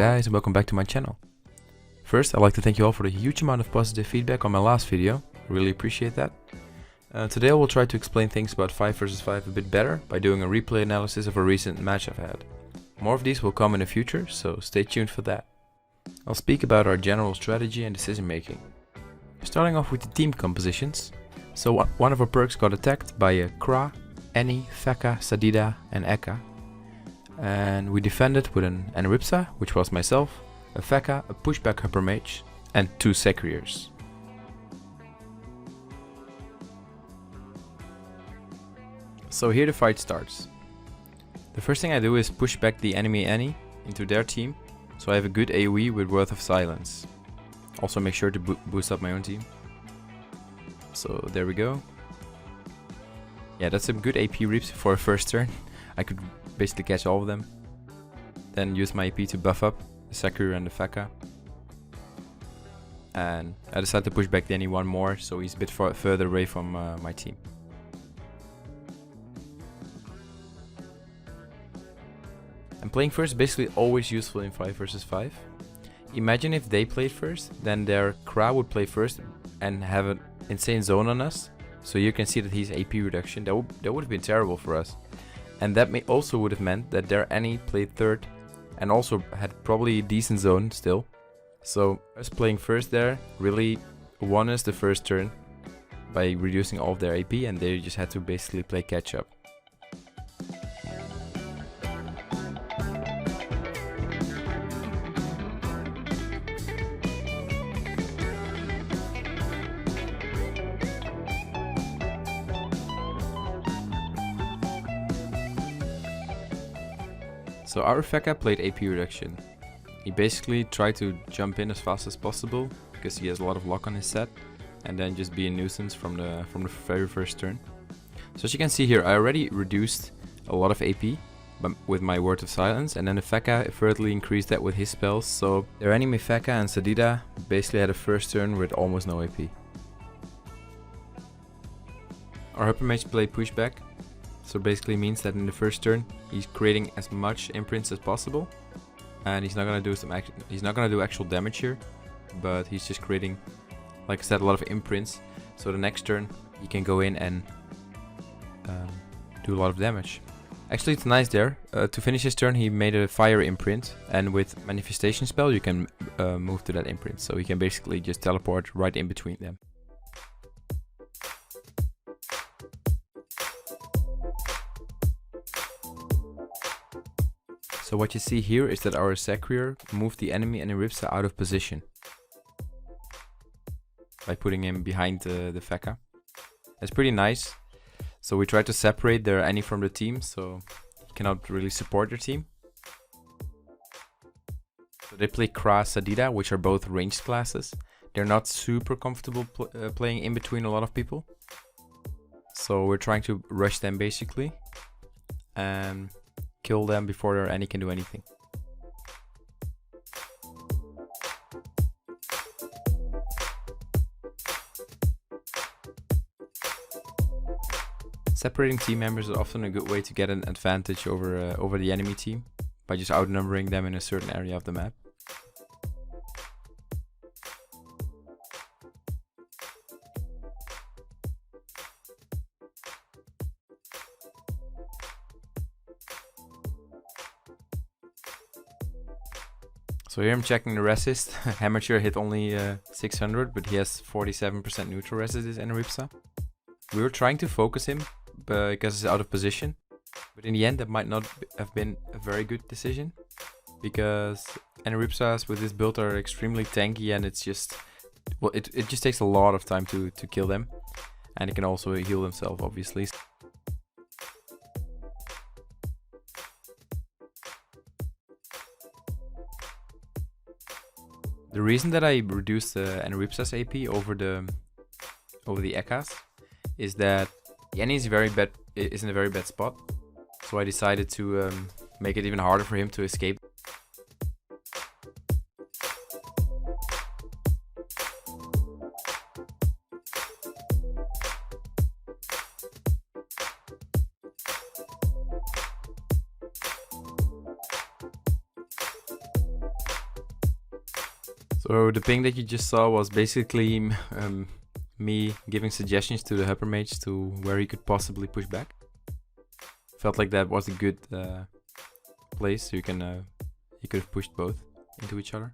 guys, and welcome back to my channel. First, I'd like to thank you all for the huge amount of positive feedback on my last video. Really appreciate that. Today I will try to explain things about 5 vs 5 a bit better by doing a replay analysis of a recent match I've had. More of these will come in the future, so stay tuned for that. I'll speak about our general strategy and decision making. Starting off with the team compositions. So one of our perks got attacked by a Kra, Annie, Feka, Sadida and Eka. And we defended with an Enripsa, which was myself, a Feka, a pushback Hyper Mage and 2 Secriers. So here the fight starts. The first thing I do is push back the enemy Annie into their team, so I have a good AoE with Worth of Silence. Also make sure to boost up my own team. So there we go. Yeah, that's some good AP reaps for a first turn. I could basically catch all of them. Then use my AP to buff up the Secrier and the Feka. And I decided to push back the Annie one more, so he's a bit further away from my team. And playing first is basically always useful in 5 vs 5. Imagine if they played first, then their Kra would play first and have an insane zone on us. So you can see that he's AP reduction. That would have been terrible for us. And that also would have meant that their Annie played third and also had probably a decent zone still. So us playing first there really won us the first turn by reducing all of their AP, and they just had to basically play catch up. So our Feka played AP reduction. He basically tried to jump in as fast as possible because he has a lot of lock on his set, and then just be a nuisance from the very first turn. So as you can see here, I already reduced a lot of AP with my Word of Silence, and then the Feka further increased that with his spells. So their enemy Feka and Sadida basically had a first turn with almost no AP. Our Hyper Mage played pushback. So basically means that in the first turn he's creating as much imprints as possible, and he's not gonna do actual damage here, but he's just creating, like I said, a lot of imprints. So the next turn he can go in and do a lot of damage. Actually, it's nice there. To finish his turn, he made a fire imprint, and with manifestation spell you can move to that imprint. So he can basically just teleport right in between them. So what you see here is that our Secrier moved the enemy Enripsa out of position by putting him behind the Feka. That's pretty nice. So we try to separate their Annie from the team, so he cannot really support their team. So they play Kra, Sadida, which are both ranged classes. They're not super comfortable playing in between a lot of people. So we're trying to rush them basically and kill them before their Annie can do anything. Separating team members is often a good way to get an advantage over the enemy team by just outnumbering them in a certain area of the map. So here I'm checking the resist. Amateur hit only 600, but he has 47% neutral resist in Enripsa. We were trying to focus him because he's out of position, but in the end that might not have been a very good decision, because Enripsas with this build are extremely tanky, and it's just, well, it just takes a lot of time to kill them, and it can also heal themselves obviously. The reason that I reduced the Enripsa's AP over the Ekas is that the Annie is in a very bad spot. So I decided to make it even harder for him to escape. So the ping that you just saw was basically me giving suggestions to the Hyper Mage to where he could possibly push back. Felt like that was a good place, so you could have pushed both into each other.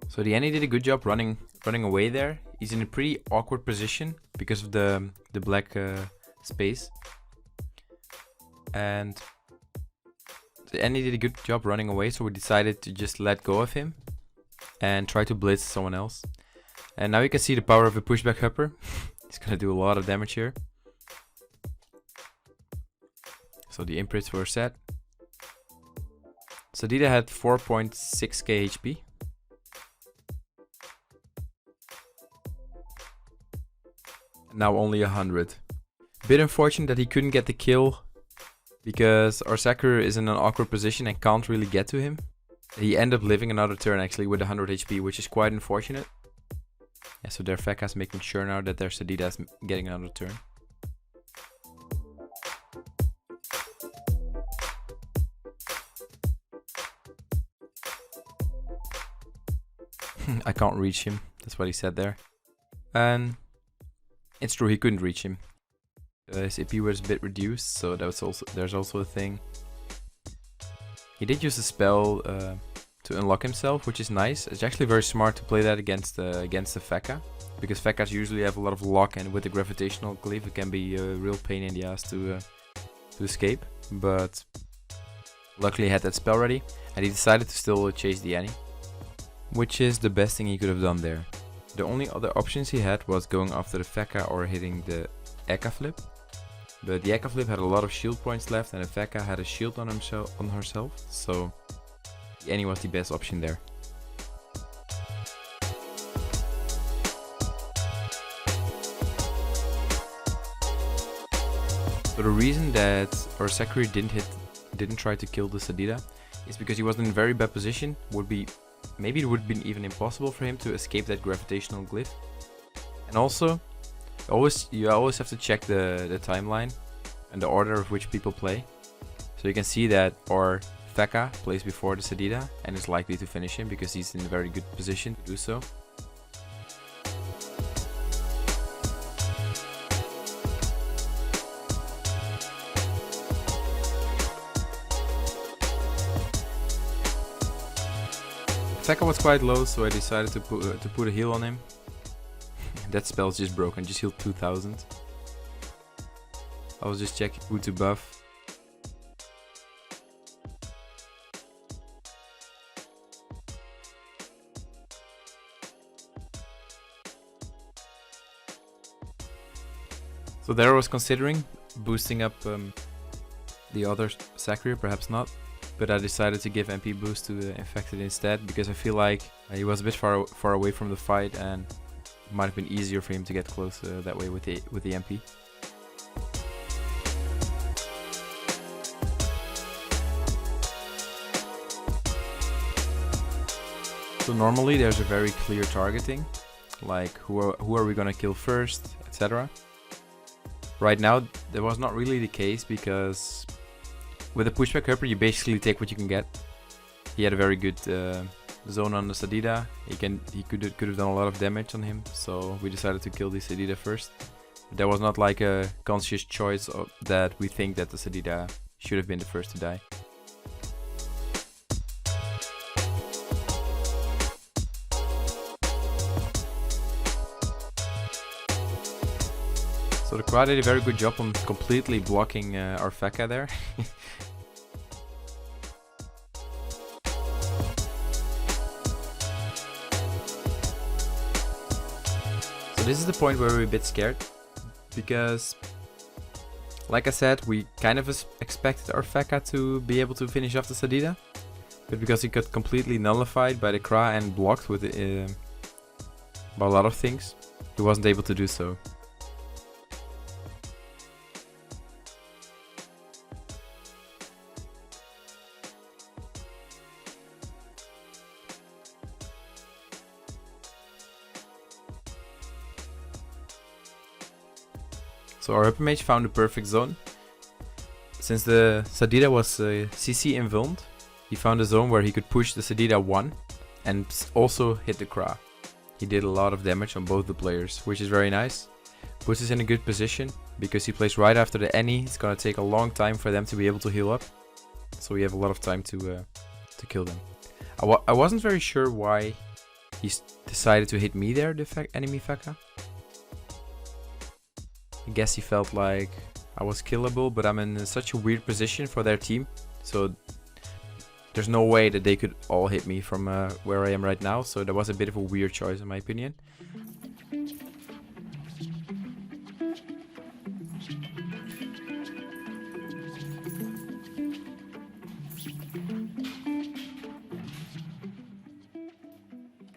So the Annie did a good job running away there. He's in a pretty awkward position because of the black space. And the Annie did a good job running away, so we decided to just let go of him and try to blitz someone else. And now you can see the power of a pushback hupper. He's gonna do a lot of damage here. So the imprints were set. Sadida had 4.6k HP. Now only 100. Bit unfortunate that he couldn't get the kill because our Sakura is in an awkward position and can't really get to him. He ended up living another turn actually with 100 HP, which is quite unfortunate. Yeah, so their Fekka's making sure now that their Sadida's getting another turn. I can't reach him, that's what he said there. And it's true, he couldn't reach him. His AP was a bit reduced, so there's also a thing. He did use a spell to unlock himself, which is nice. It's actually very smart to play that against the Fekka, because Fekkas usually have a lot of lock, and with the gravitational glyph it can be a real pain in the ass to escape. But luckily he had that spell ready, and he decided to still chase the Annie, which is the best thing he could have done there. The only other options he had was going after the Fekka or hitting the Eka flip. But the Eka flip had a lot of shield points left, and the Fekka had a shield on herself, so the Annie was the best option there. So the reason that our Sakura didn't try to kill the Sadida is because he was in a very bad position. Maybe it would have been even impossible for him to escape that gravitational glyph. And also, you always have to check the timeline and the order of which people play. So you can see that our Fekka plays before the Sadida and is likely to finish him because he's in a very good position to do so. Fekka was quite low, so I decided to put a heal on him. That spell's just broken, just healed 2000. I was just checking who to buff. So there I was considering boosting up the other Sakura, perhaps not. But I decided to give MP boost to the infected instead, because I feel like he was a bit far away from the fight, and it might have been easier for him to get close that way with the MP. So normally there's a very clear targeting, like who are we gonna kill first, etc. Right now that was not really the case, because with a pushback hupper you basically take what you can get. He had a very good zone on the Sadida. He could have done a lot of damage on him, so we decided to kill the Sadida first. There was not like a conscious choice that we think that the Sadida should have been the first to die. So the Kra did a very good job on completely blocking our Fekka there. So this is the point where we're a bit scared, because like I said, we kind of expected our Fekka to be able to finish off the Sadida, but because he got completely nullified by the Kra and blocked with by a lot of things, he wasn't able to do so. So our upper mage found the perfect zone. Since the Sadida was CC invulned, he found a zone where he could push the Sadida 1 and also hit the Kra. He did a lot of damage on both the players, which is very nice. Puts us in a good position, because he plays right after the Any. It's gonna take a long time for them to be able to heal up. So we have a lot of time to kill them. I wasn't very sure why he decided to hit me there, the enemy Feka. I guess he felt like I was killable, but I'm in such a weird position for their team. So there's no way that they could all hit me from where I am right now. So that was a bit of a weird choice in my opinion.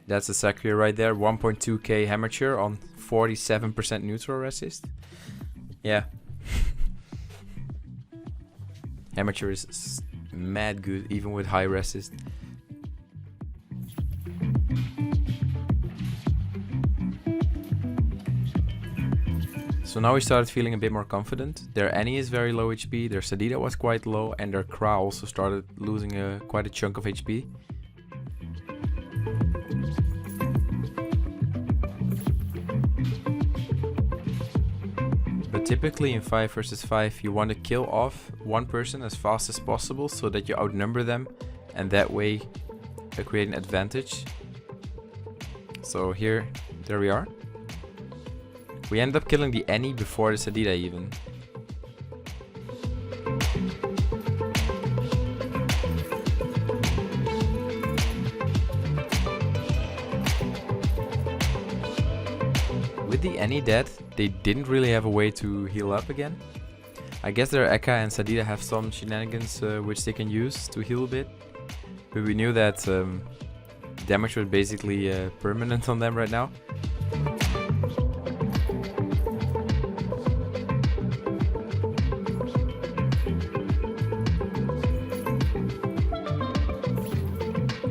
That's a Sakura right there, 1.2k Hamature on 47% neutral resist. Yeah. Hamature is mad good, even with high resist. So now we started feeling a bit more confident. Their Annie is very low HP, their Sadida was quite low, and their Kra also started losing quite a chunk of HP. But typically in 5 versus 5 you want to kill off one person as fast as possible so that you outnumber them and that way create an advantage. So there we are. We end up killing the Annie before the Sadida even. With the Annie dead, they didn't really have a way to heal up again. I guess their Ekka and Sadida have some shenanigans which they can use to heal a bit. But we knew that damage was basically permanent on them right now.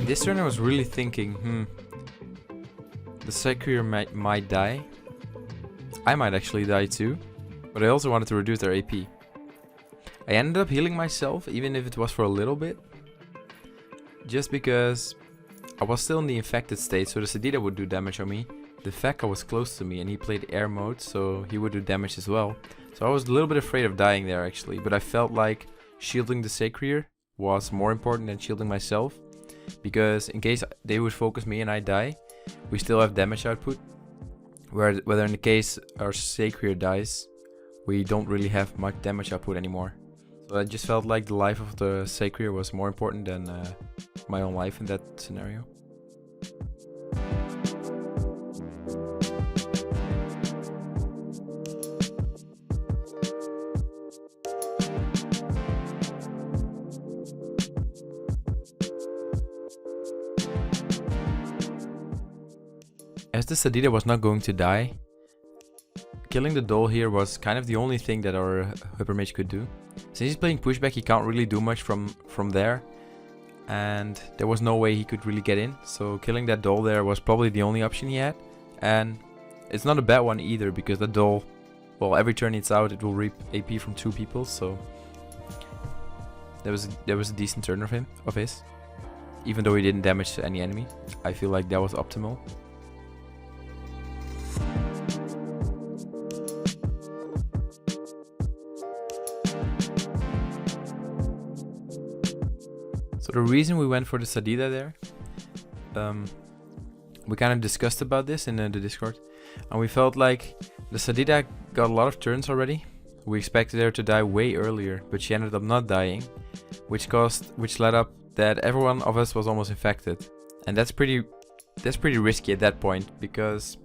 This turn I was really thinking, the Sakura might die. I might actually die too, but I also wanted to reduce their AP. I ended up healing myself, even if it was for a little bit. Just because I was still in the infected state, so the Sadida would do damage on me. The Feka was close to me and he played air mode, so he would do damage as well. So I was a little bit afraid of dying there actually, but I felt like shielding the Sakura was more important than shielding myself. Because in case they would focus me and I die, we still have damage output. Whether in the case our Sakura dies, we don't really have much damage output anymore. So I just felt like the life of the Sakura was more important than my own life in that scenario. As the Sadida was not going to die, killing the doll here was kind of the only thing that our Hyper Mage could do. Since he's playing pushback, he can't really do much from there, and there was no way he could really get in. So killing that doll there was probably the only option he had, and it's not a bad one either because the doll, well, every turn it's out, it will reap AP from 2 people. So that was a decent turn of his, even though he didn't damage any enemy. I feel like that was optimal. So the reason we went for the Sadida there, we kind of discussed about this in the Discord, and we felt like the Sadida got a lot of turns already. We expected her to die way earlier, but she ended up not dying, which led up that every one of us was almost infected, and that's pretty risky at that point because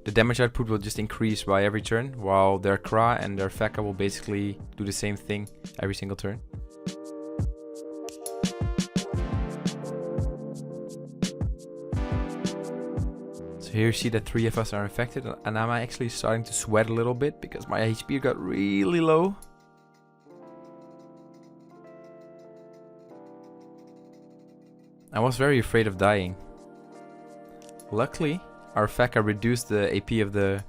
the damage output will just increase by every turn, while their Kra and their Feka will basically do the same thing every single turn. Here you see that 3 of us are infected, and I'm actually starting to sweat a little bit because my HP got really low. I was very afraid of dying. Luckily, our Feka reduced the AP of the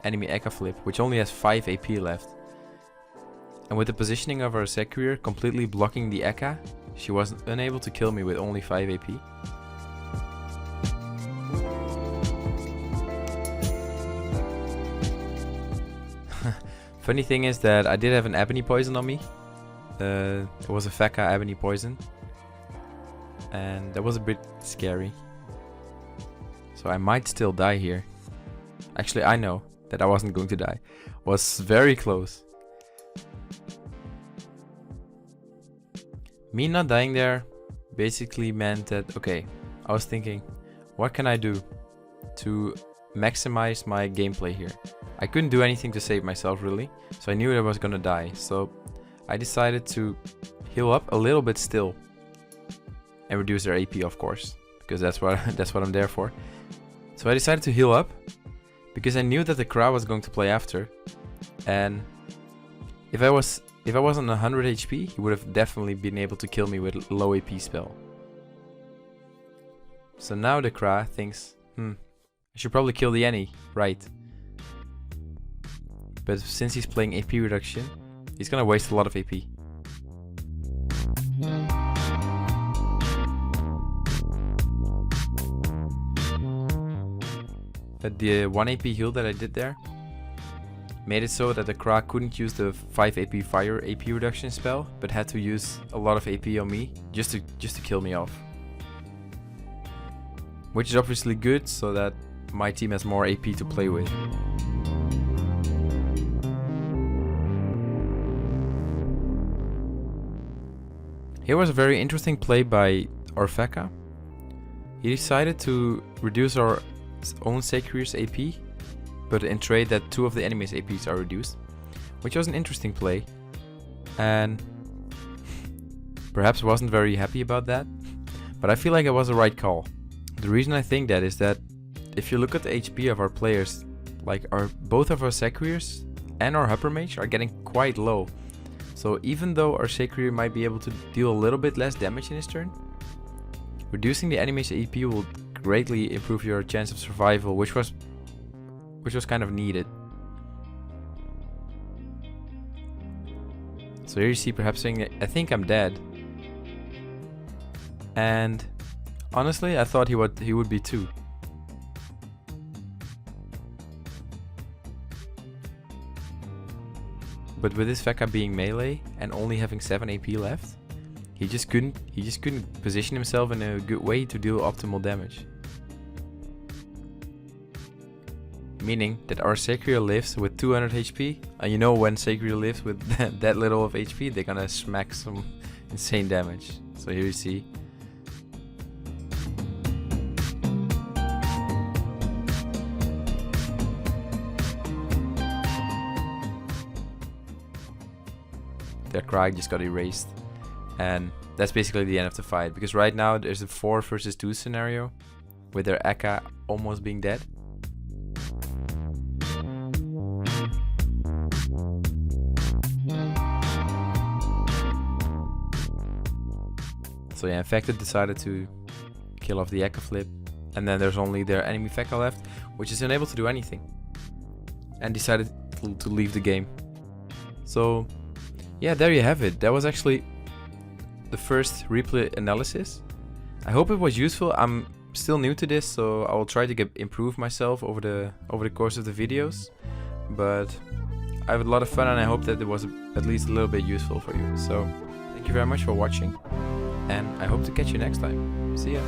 enemy Eka flip, which only has 5 AP left. And with the positioning of our Securir completely blocking the Eka, she was unable to kill me with only 5 AP. Funny thing is that I did have an Ebony poison on me. It was a Feka Ebony poison. And that was a bit scary. So I might still die here. Actually, I know that I wasn't going to die. Was very close. Me not dying there basically meant that, okay, I was thinking, what can I do to maximize my gameplay here? I couldn't do anything to save myself really, so I knew I was gonna die. So I decided to heal up a little bit still and reduce their AP, of course, because that's what I'm there for. So I decided to heal up because I knew that the Kra was going to play after, and if I was on 100 HP, he would have definitely been able to kill me with a low AP spell. So now the Kra thinks, I should probably kill the Annie, right? But since he's playing AP reduction, he's gonna waste a lot of AP. But the 1 AP heal that I did there made it so that the Kra couldn't use the 5 AP fire AP reduction spell, but had to use a lot of AP on me just to kill me off. Which is obviously good, so that my team has more AP to play with. Here was a very interesting play by Orfeka. He decided to reduce our own Securir's AP, but in trade that 2 of the enemy's APs are reduced, which was an interesting play, and perhaps wasn't very happy about that, but I feel like it was the right call. The reason I think that is that if you look at the HP of our players, like both of our Securirs and our Upper Mage are getting quite low. So even though our Securir might be able to deal a little bit less damage in his turn, reducing the enemy's AP will greatly improve your chance of survival, which was kind of needed. So here you see perhaps saying that I think I'm dead. And honestly, I thought he would be too. But with this Feka being melee and only having 7 AP left, he just couldn't position himself in a good way to deal optimal damage. Meaning that our Securir lives with 200 HP, and you know when Securir lives with that little of HP, they're gonna smack some insane damage. So here you see. Their Cry just got erased, and that's basically the end of the fight, because right now there's a 4 versus 2 scenario with their Eka almost being dead. So yeah, Infected decided to kill off the Eka flip, and then there's only their enemy Feka left, which is unable to do anything, and decided to leave the game. So yeah, there you have it. That was actually the first replay analysis. I hope it was useful. I'm still new to this, so I will try to improve myself over the course of the videos. But I had a lot of fun, and I hope that it was at least a little bit useful for you. So thank you very much for watching, and I hope to catch you next time. See ya.